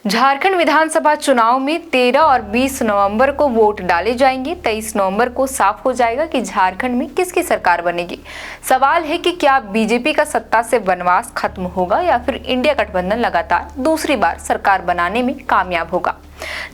झारखंड विधानसभा चुनाव में 13 और 20 नवंबर को वोट डाले जाएंगे। 23 नवंबर को साफ हो जाएगा कि झारखंड में किसकी सरकार बनेगी। सवाल है कि क्या बीजेपी का सत्ता से वनवास खत्म होगा या फिर इंडिया गठबंधन लगातार दूसरी बार सरकार बनाने में कामयाब होगा।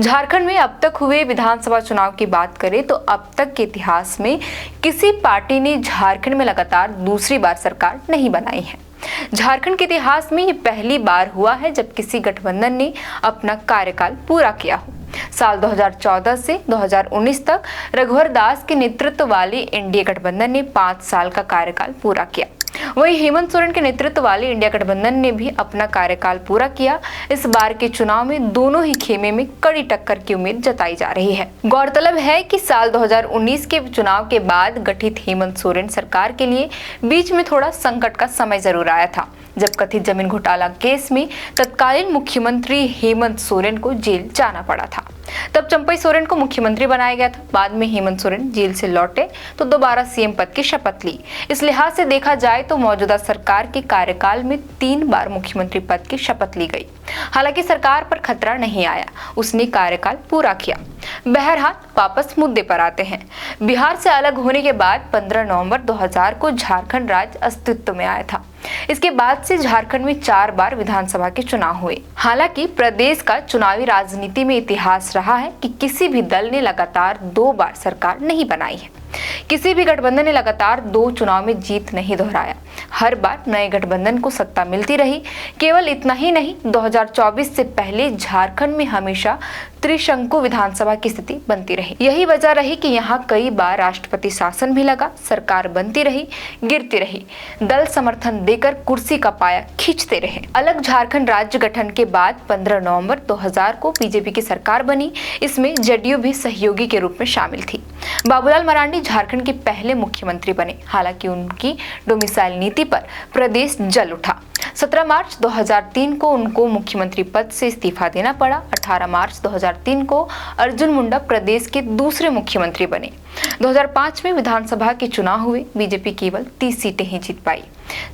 झारखंड में अब तक हुए विधानसभा चुनाव की बात करें तो अब तक के इतिहास में किसी पार्टी ने झारखंड में लगातार दूसरी बार सरकार नहीं बनाई है। झारखंड के इतिहास में ये पहली बार हुआ है जब किसी गठबंधन ने अपना कार्यकाल पूरा किया हो। साल 2014 से 2019 तक रघुवर दास के नेतृत्व वाली एनडीए गठबंधन ने 5 साल का कार्यकाल पूरा किया। वहीं हेमंत सोरेन के नेतृत्व वाली इंडिया गठबंधन ने भी अपना कार्यकाल पूरा किया। इस बार के चुनाव में दोनों ही खेमे में कड़ी टक्कर की उम्मीद जताई जा रही है। गौरतलब है कि साल 2019 के चुनाव के बाद गठित हेमंत सोरेन सरकार के लिए बीच में थोड़ा संकट का समय जरूर आया था, जब कथित जमीन घोटाला केस में तत्कालीन मुख्यमंत्री हेमंत सोरेन को जेल जाना पड़ा था। तब चंपई सोरेन को मुख्यमंत्री बनाया गया था। बाद में हेमंत सोरेन जेल से लौटे तो दोबारा सीएम पद की शपथ ली। इस लिहाज से देखा जाए तो मौजूदा सरकार के कार्यकाल में 3 बार मुख्यमंत्री पद की शपथ ली गई। हालांकि सरकार पर खतरा नहीं आया, उसने कार्यकाल पूरा किया। बहरहाल वापस मुद्दे पर आते हैं। बिहार से अलग होने के बाद 15 नवंबर 2000 को झारखंड राज्य अस्तित्व में आया था। इसके बाद से झारखंड में 4 बार विधानसभा के चुनाव हुए। हालांकि प्रदेश का चुनावी राजनीति में इतिहास रहा है कि किसी भी दल ने लगातार 2 बार सरकार नहीं बनाई है। किसी भी गठबंधन ने लगातार 2 चुनाव में जीत नहीं दोहराया। हर बार नए गठबंधन को सत्ता मिलती रही। केवल इतना ही नहीं, 2024 से पहले झारखंड में हमेशा त्रिशंकु विधानसभा की स्थिति बनती रही। यही वजह रही कि यहाँ कई बार राष्ट्रपति शासन भी लगा, सरकार बनती रही, गिरती रही, दल समर्थन देकर कुर्सी का पाया खींचते रहे। अलग झारखंड राज्य गठन के बाद 15 नवंबर 2000 को बीजेपी की सरकार बनी। इसमें जदयू भी सहयोगी के रूप में शामिल थी। बाबूलाल मरांडी झारखंड के पहले मुख्यमंत्री बने। हालांकि उनकी डोमिसाइल नीति पर प्रदेश जल उठा। 17 मार्च 2003 को उनको मुख्यमंत्री पद से इस्तीफा देना पड़ा। 18 मार्च 2003 को अर्जुन मुंडा प्रदेश के दूसरे मुख्यमंत्री बने। 2005 में विधानसभा के चुनाव हुए। बीजेपी केवल 30 सीटें ही जीत पाई।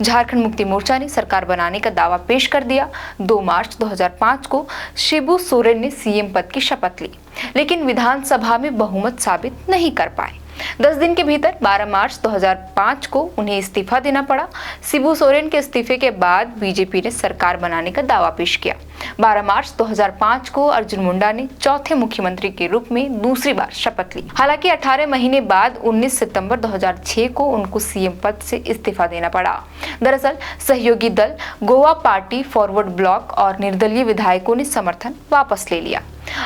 झारखंड मुक्ति मोर्चा ने सरकार बनाने का दावा पेश कर दिया। 2 मार्च 2005 को शिबू सोरेन ने सीएम पद की शपथ ली, लेकिन विधानसभा में बहुमत साबित नहीं कर पाए। 10 दिन के भीतर 12 मार्च 2005 को उन्हें इस्तीफा देना पड़ा। शिबू सोरेन के इस्तीफे के बाद बीजेपी ने सरकार बनाने का दावा पेश किया। 12 मार्च 2005 को अर्जुन मुंडा ने चौथे मुख्यमंत्री के रूप में दूसरी बार शपथ ली। हालांकि 18 महीने बाद 19 सितंबर 2006 को उनको सीएम पद से इस्तीफा देना पड़ा। दरअसल सहयोगी दल गोवा पार्टी, फॉरवर्ड ब्लॉक और निर्दलीय विधायकों ने समर्थन वापस ले लिया।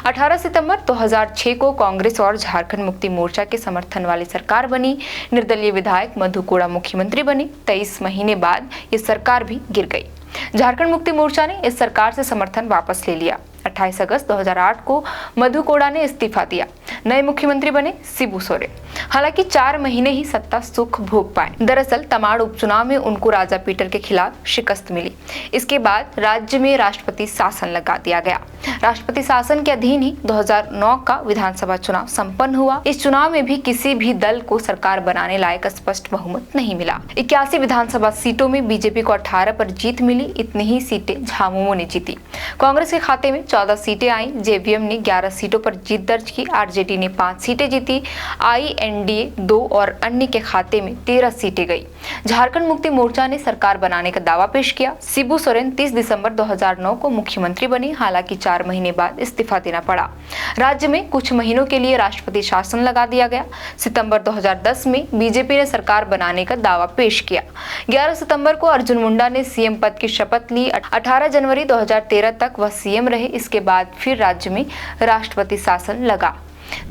18 सितंबर 2006 को कांग्रेस और झारखंड मुक्ति मोर्चा के समर्थन वाली सरकार बनी। निर्दलीय विधायक मधु कोड़ा मुख्यमंत्री बने। 23 महीने बाद ये सरकार भी गिर गई। झारखंड मुक्ति मोर्चा ने इस सरकार से समर्थन वापस ले लिया। 28 अगस्त 2008 को मधु कोड़ा ने इस्तीफा दिया। नए मुख्यमंत्री बने शिबू सोरेन। हालांकि 4 महीने ही सत्ता सुख भोग पाए। दरअसल तमाड़ उपचुनाव में उनको राजा पीटर के खिलाफ शिकस्त मिली। इसके बाद राज्य में राष्ट्रपति शासन लगा दिया गया। राष्ट्रपति शासन के अधीन ही 2009 का विधानसभा चुनाव संपन्न हुआ। इस चुनाव में भी किसी भी दल को सरकार बनाने लायक स्पष्ट बहुमत नहीं मिला। 81 विधानसभा सीटों में बीजेपी को 18 पर जीत मिली। इतनी ही सीटें झामुमो ने जीती। कांग्रेस के खाते में 14 सीटें आई। जेवीएम ने 11 सीटों पर जीत दर्ज की। आरजेडी ने 5 सीटें जीती। आईएनडीए 2 और अन्य के खाते में 13 सीटें गई। झारखंड मुक्ति मोर्चा ने सरकार बनाने का दावा पेश किया। शिबू सोरेन 30 दिसंबर 2009 को मुख्यमंत्री बने। हालांकि 4 महीने बाद इस्तीफा देना पड़ा। राज्य में कुछ महीनों के लिए राष्ट्रपति शासन लगा दिया गया। सितंबर 2010 में बीजेपी ने सरकार बनाने का दावा पेश किया। 11 सितंबर को अर्जुन मुंडा ने सीएम पद की शपथ ली। 18 जनवरी 2013 तक वह सीएम रहे। इसके बाद फिर राज्य में राष्ट्रपति शासन लगा।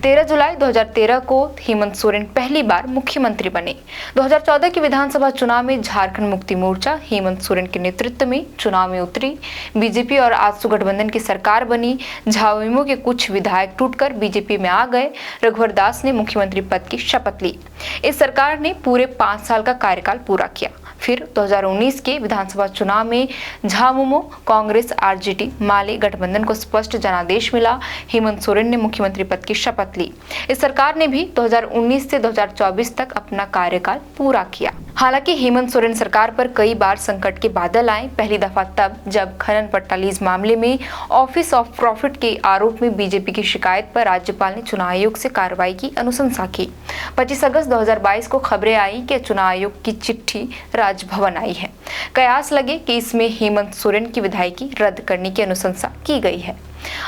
13 जुलाई 2013 को हेमंत सोरेन पहली बार मुख्यमंत्री बने। 2014 के विधानसभा चुनाव में झारखंड मुक्ति मोर्चा हेमंत सोरेन के नेतृत्व में चुनाव में उतरी। बीजेपी और आजसू गठबंधन की सरकार बनी। झामुमो के कुछ विधायक टूटकर बीजेपी में आ गए। रघुवर दास ने मुख्यमंत्री पद की शपथ ली। इस सरकार ने पूरे 5 साल का कार्यकाल पूरा किया। फिर 2019 के विधानसभा चुनाव में झामुमो, कांग्रेस, आरजेडी, माले गठबंधन को स्पष्ट जनादेश मिला। हेमंत सोरेन ने मुख्यमंत्री पद की शपथ ली। इस सरकार ने भी 2019 से 2024 तक अपना कार्यकाल पूरा किया। हालांकि हेमंत सोरेन सरकार पर कई बार संकट के बादल आए। पहली दफा तब जब खनन पट्टा लीज मामले में ऑफिस ऑफ प्रॉफिट के आरोप में बीजेपी की शिकायत पर राज्यपाल ने चुनाव आयोग से कार्रवाई की अनुशंसा की। 25 अगस्त 2022 को खबरें आई कि चुनाव आयोग की चिट्ठी राजभवन आई है। कयास लगे कि इसमें हेमंत सोरेन की विधायकी रद्द करने की अनुशंसा की गई है।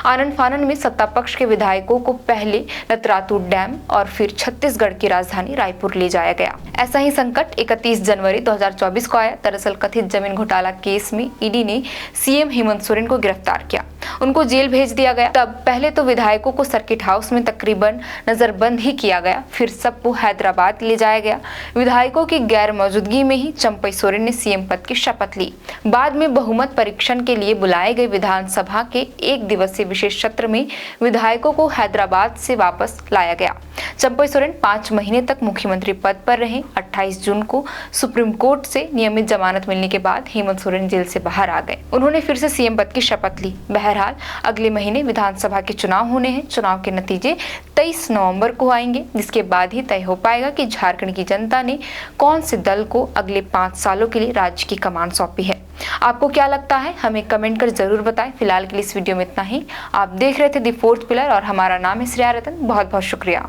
आनन फानन में सत्ता पक्ष के विधायकों को पहले लतरातू डैम और फिर छत्तीसगढ़ की राजधानी रायपुर ले जाया गया। ऐसा ही संकट 31 जनवरी 2024 को आया। दरअसल कथित जमीन घोटाला केस में ईडी ने सीएम हेमंत सोरेन को गिरफ्तार किया, उनको जेल भेज दिया गया। तब पहले तो विधायकों को सर्किट हाउस में तकरीबन नजरबंद ही किया गया, फिर सबको हैदराबाद ले जाया गया। विधायकों की गैर मौजूदगी में ही चंपई सोरेन ने सीएम पद की शपथ ली। बाद में बहुमत परीक्षण के लिए बुलाए गए विधानसभा के एक दिवसीय विशेष सत्र में विधायकों को हैदराबाद से वापस लाया गया। चंपई सोरेन 5 महीने तक मुख्यमंत्री पद पर रहे। 28 जून को सुप्रीम कोर्ट से नियमित जमानत मिलने के बाद हेमंत सोरेन जेल से बाहर आ गए। उन्होंने फिर से सीएम पद की शपथ ली। बहरहाल अगले महीने विधानसभा के चुनाव होने हैं। चुनाव के नतीजे 23 नवंबर को आएंगे, जिसके बाद ही तय हो पाएगा कि झारखंड की जनता ने कौन से दल को अगले 5 सालों के लिए राज्य की कमान सौंपी है। आपको क्या लगता है, हमें कमेंट कर जरूर बताएं। फिलहाल के लिए इस वीडियो में इतना ही। आप देख रहे थे दी फोर्थ पिलर और हमारा नाम है श्रेया रतन। बहुत बहुत शुक्रिया।